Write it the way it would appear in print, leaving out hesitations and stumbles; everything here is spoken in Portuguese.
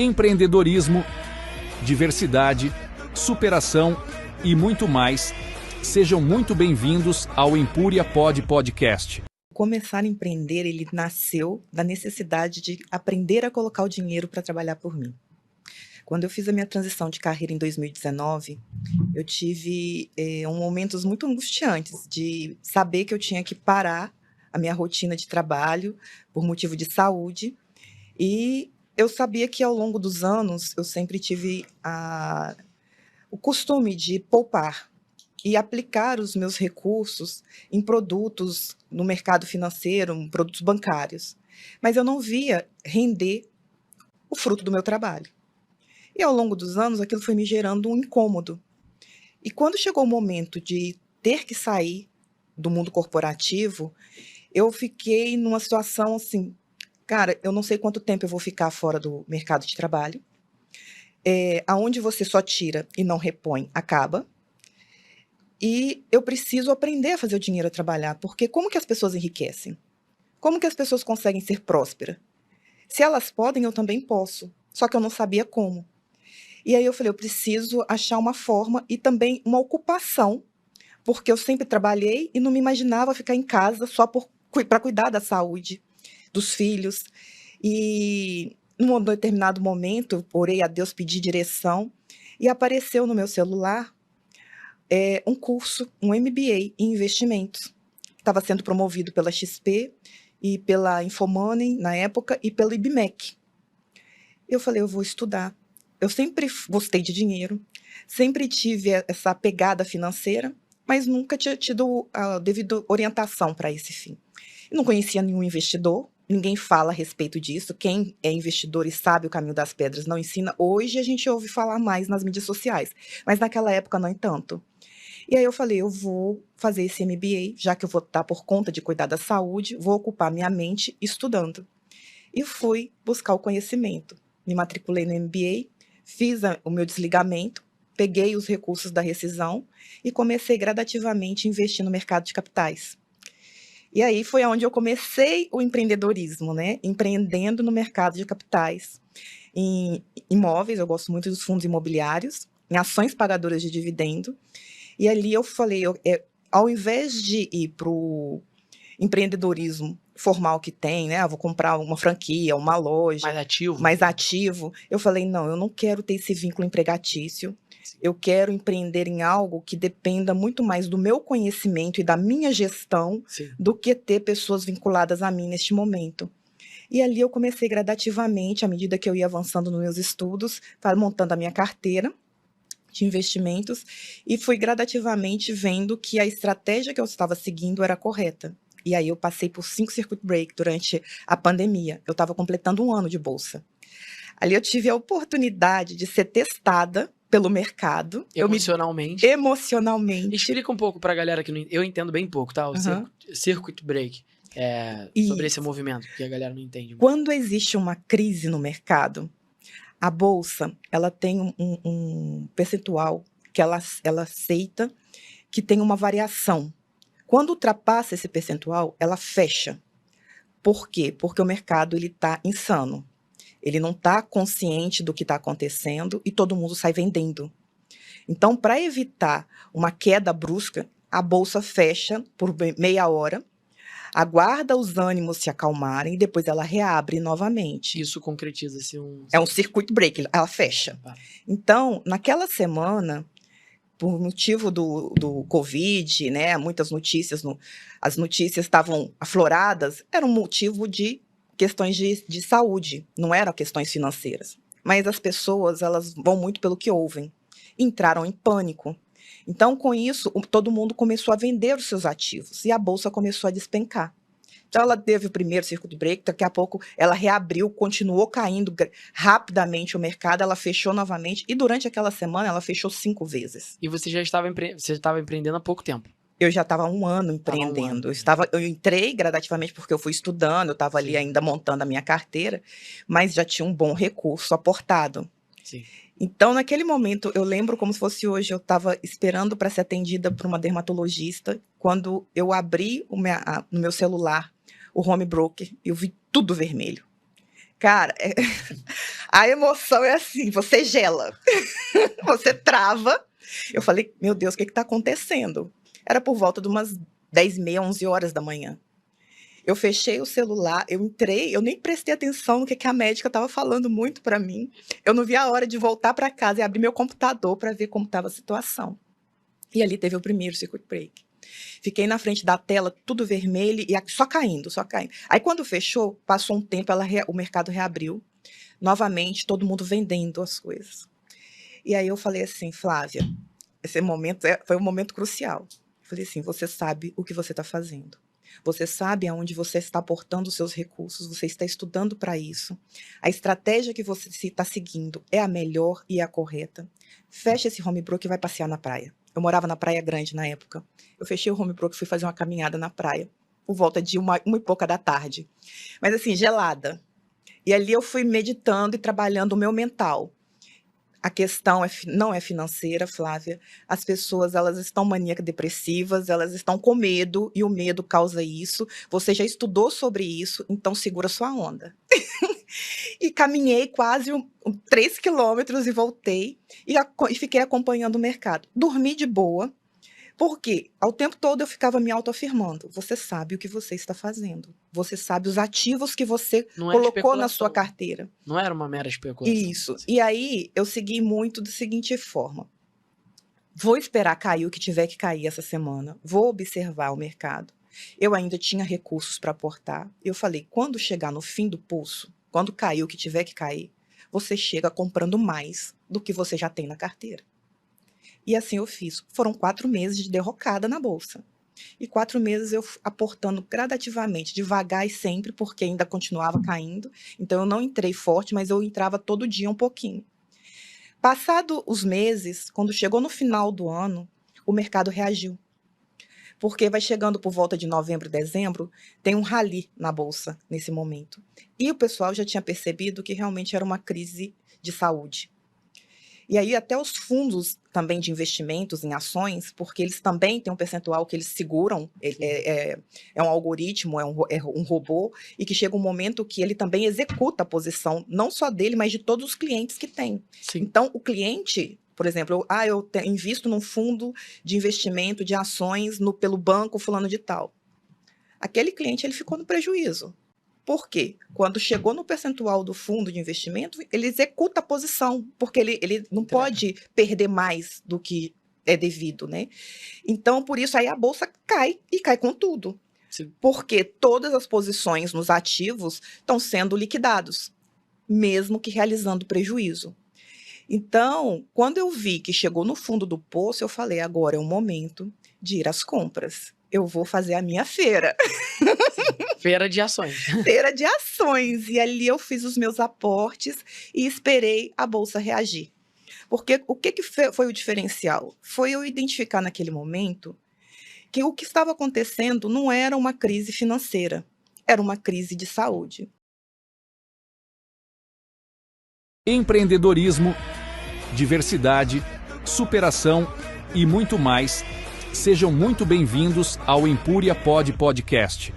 empreendedorismo, diversidade, superação e muito mais. Sejam muito bem-vindos ao Empúria Podcast. Começar a empreender, ele nasceu da necessidade de aprender a colocar o dinheiro para trabalhar por mim. Quando eu fiz a minha transição de carreira em 2019, eu tive momentos muito angustiantes de saber que eu tinha que parar a minha rotina de trabalho por motivo de saúde. E eu sabia que ao longo dos anos eu sempre tive o costume de poupar e aplicar os meus recursos em produtos no mercado financeiro, em produtos bancários. Mas eu não via render o fruto do meu trabalho. E ao longo dos anos aquilo foi me gerando um incômodo. E quando chegou o momento de ter que sair do mundo corporativo, eu fiquei numa situação assim, cara, eu não sei quanto tempo eu vou ficar fora do mercado de trabalho. Aonde você só tira e não repõe, acaba. E eu preciso aprender a fazer o dinheiro trabalhar, porque como que as pessoas enriquecem? Como que as pessoas conseguem ser prósperas? Se elas podem, eu também posso. Só que eu não sabia como. E aí eu falei, eu preciso achar uma forma e também uma ocupação, porque eu sempre trabalhei e não me imaginava ficar em casa só para cuidar da saúde dos filhos. E num determinado momento, eu orei a Deus, pedi direção, e apareceu no meu celular um curso, um MBA em investimentos. Estava sendo promovido pela XP e pela Infomoney, na época, e pelo IBMEC. Eu falei, eu vou estudar. Eu sempre gostei de dinheiro, sempre tive essa pegada financeira, mas nunca tinha tido a devida orientação para esse fim. Eu não conhecia nenhum investidor, ninguém fala a respeito disso. Quem é investidor e sabe o caminho das pedras não ensina. Hoje a gente ouve falar mais nas mídias sociais, mas naquela época não tanto. E aí eu falei, eu vou fazer esse MBA, já que eu vou estar por conta de cuidar da saúde, vou ocupar minha mente estudando. E fui buscar o conhecimento. Me matriculei no MBA, fiz o meu desligamento, peguei os recursos da rescisão e comecei gradativamente a investir no mercado de capitais. E aí foi onde eu comecei o empreendedorismo, né? Empreendendo no mercado de capitais. Em imóveis, eu gosto muito dos fundos imobiliários, em ações pagadoras de dividendo. E ali eu falei, ao invés de ir para o empreendedorismo formal que tem, né? Vou comprar uma franquia, uma loja. Mais ativo. Eu falei, não, eu não quero ter esse vínculo empregatício. Eu quero empreender em algo que dependa muito mais do meu conhecimento e da minha gestão do que ter pessoas vinculadas a mim neste momento. E ali eu comecei gradativamente, à medida que eu ia avançando nos meus estudos, montando a minha carteira de investimentos e fui gradativamente vendo que a estratégia que eu estava seguindo era correta. E aí eu passei por 5 circuit break durante a pandemia. Eu estava completando 1 ano de bolsa. Ali eu tive a oportunidade de ser testada pelo mercado. Emocionalmente. Explica um pouco pra galera que eu entendo bem pouco, tá? O circuit break. Sobre esse movimento, que a galera não entende muito. Quando existe uma crise no mercado, a bolsa, ela tem um percentual que ela aceita que tem uma variação. Quando ultrapassa esse percentual, ela fecha. Por quê? Porque o mercado está insano. Ele não está consciente do que está acontecendo e todo mundo sai vendendo. Então, para evitar uma queda brusca, a bolsa fecha por meia hora, aguarda os ânimos se acalmarem e depois ela reabre novamente. Isso concretiza-se É um circuit break, ela fecha. Então, naquela semana, por motivo do Covid, né, muitas notícias, as notícias estavam afloradas, era um motivo de questões de saúde, não eram questões financeiras. Mas as pessoas, elas vão muito pelo que ouvem. Entraram em pânico. Então, com isso, todo mundo começou a vender os seus ativos e a bolsa começou a despencar. Então, ela teve o primeiro circuit break, daqui a pouco ela reabriu, continuou caindo rapidamente o mercado, ela fechou novamente e durante aquela semana ela fechou 5 vezes. E você já estava empreendendo há pouco tempo? Eu já estava há 1 ano empreendendo. Eu entrei gradativamente porque eu fui estudando, eu estava ali ainda montando a minha carteira, mas já tinha um bom recurso aportado. Sim. Então, naquele momento, eu lembro como se fosse hoje, eu estava esperando para ser atendida por uma dermatologista, quando eu abri no meu celular o home broker, eu vi tudo vermelho. Cara, a emoção é assim, você gela, você trava. Eu falei, meu Deus, o que está acontecendo? Era por volta de umas 10h30, 11 horas da manhã. Eu fechei o celular, eu entrei, eu nem prestei atenção no que a médica estava falando muito para mim. Eu não vi a hora de voltar para casa e abrir meu computador para ver como estava a situação. E ali teve o primeiro circuit break. Fiquei na frente da tela, tudo vermelho e só caindo, só caindo. Aí quando fechou, passou um tempo, o mercado reabriu. Novamente, todo mundo vendendo as coisas. E aí eu falei assim, Flávia, esse momento foi um momento crucial. Eu falei assim, você sabe o que você está fazendo. Você sabe aonde você está aportando os seus recursos, você está estudando para isso. A estratégia que você está seguindo é a melhor e a correta. Fecha esse home broker e vai passear na praia. Eu morava na Praia Grande na época. Eu fechei o home broker e fui fazer uma caminhada na praia, por volta de uma e pouca da tarde. Mas assim, gelada. E ali eu fui meditando e trabalhando o meu mental. A questão não é financeira, Flávia. As pessoas, elas estão maníacas depressivas, elas estão com medo, e o medo causa isso. Você já estudou sobre isso, então segura sua onda. E caminhei quase 3 quilômetros e voltei, e fiquei acompanhando o mercado. Dormi de boa, porque ao tempo todo eu ficava me autoafirmando. Você sabe o que você está fazendo. Você sabe os ativos que você colocou na sua carteira. Não era uma mera especulação. Isso. E aí eu segui muito da seguinte forma. Vou esperar cair o que tiver que cair essa semana. Vou observar o mercado. Eu ainda tinha recursos para aportar. Eu falei, quando chegar no fim do pulso, quando cair o que tiver que cair, você chega comprando mais do que você já tem na carteira. E assim eu fiz. Foram 4 meses de derrocada na bolsa. E 4 meses eu aportando gradativamente, devagar e sempre, porque ainda continuava caindo. Então eu não entrei forte, mas eu entrava todo dia um pouquinho. Passado os meses, quando chegou no final do ano, o mercado reagiu. Porque vai chegando por volta de novembro, dezembro, tem um rally na bolsa nesse momento. E o pessoal já tinha percebido que realmente era uma crise de saúde. E aí até os fundos também de investimentos em ações, porque eles também têm um percentual que eles seguram, é um algoritmo, é um robô, e que chega um momento que ele também executa a posição, não só dele, mas de todos os clientes que tem. Sim. Então, o cliente, por exemplo, eu invisto num fundo de investimento de ações pelo banco fulano de tal. Aquele cliente ele ficou no prejuízo. Por quê? Quando chegou no percentual do fundo de investimento, ele executa a posição, porque ele não pode perder mais do que é devido, né? Então, por isso, aí a bolsa cai, e cai com tudo. Sim. Porque todas as posições nos ativos estão sendo liquidados, mesmo que realizando prejuízo. Então, quando eu vi que chegou no fundo do poço, eu falei, agora é o momento de ir às compras. Eu vou fazer a minha feira. Feira de ações. Feira de ações. E ali eu fiz os meus aportes e esperei a bolsa reagir. Porque o que foi o diferencial? Foi eu identificar naquele momento que o que estava acontecendo não era uma crise financeira, era uma crise de saúde. Empreendedorismo, diversidade, superação e muito mais. Sejam muito bem-vindos ao Empúria Podcast.